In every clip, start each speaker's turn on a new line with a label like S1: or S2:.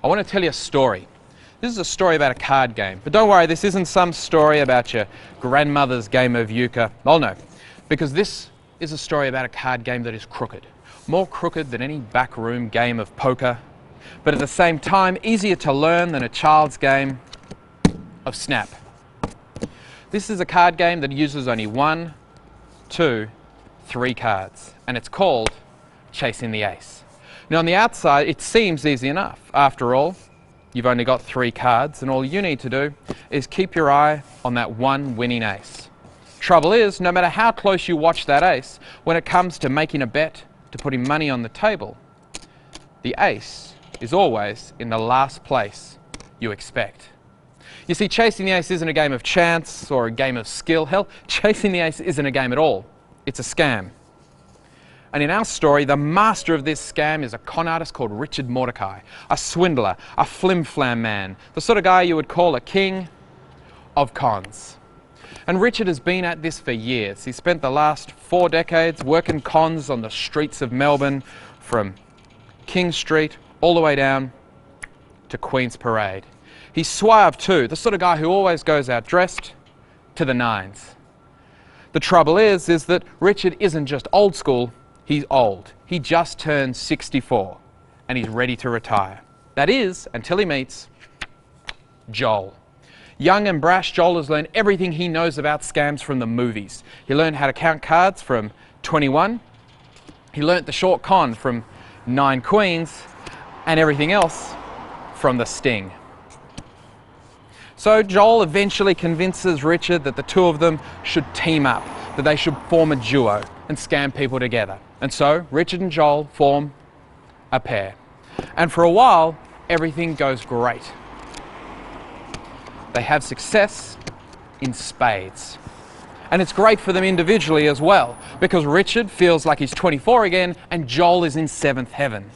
S1: I want to tell you a story. This is a story about a card game. But don't worry, this isn't some story about your grandmother's game of euchre. Oh no, because this is a story about a card game that is crooked. More crooked than any backroom game of poker, but at the same time easier to learn than a child's game of Snap. This is a card game that uses only 1, 2, 3 cards, and it's called Chasing the Ace. Now on the outside it seems easy enough. After all, you've only got 3 cards and all you need to do is keep your eye on that one winning ace. Trouble is, no matter how close you watch that ace, when it comes to making a bet, to putting money on the table, the ace is always in the last place you expect. You see, chasing the ace isn't a game of chance or a game of skill. Hell, chasing the ace isn't a game at all. It's a scam. And in our story, the master of this scam is a con artist called Richard Mordecai, a swindler, a flim-flam man, the sort of guy you would call a king of cons. And Richard has been at this for years. He spent the last 4 decades working cons on the streets of Melbourne, from King Street all the way down to Queen's Parade. He's suave too, the sort of guy who always goes out dressed to the nines. The trouble is that Richard isn't just old school, he's old. He just turned 64 and he's ready to retire. That is, until he meets Joel. Young and brash, Joel has learned everything he knows about scams from the movies. He learned how to count cards from 21. He learnt the short con from 9 queens and everything else from the Sting. So Joel eventually convinces Richard that the two of them should team up, that they should form a duo and scam people together. And so Richard and Joel form a pair. And for a while, everything goes great. They have success in spades. And it's great for them individually as well, because Richard feels like he's 24 again and Joel is in 7th heaven.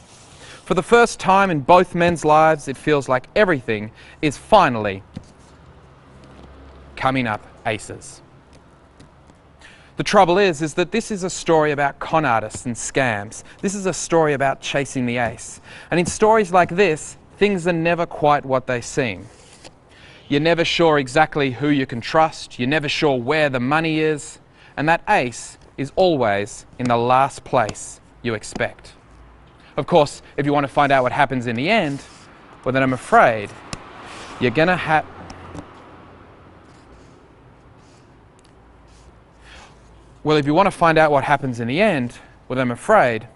S1: For the first time in both men's lives, it feels like everything is finally coming up aces. The trouble is that this is a story about con artists and scams. This is a story about chasing the ace. And in stories like this, things are never quite what they seem. You're never sure exactly who you can trust, you're never sure where the money is, and that ace is always in the last place you expect. Of course, if you want to find out what happens in the end, well then I'm afraid you're gonna have... Well, if you want to find out what happens in the end, well then I'm afraid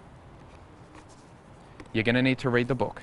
S1: you're gonna need to read the book.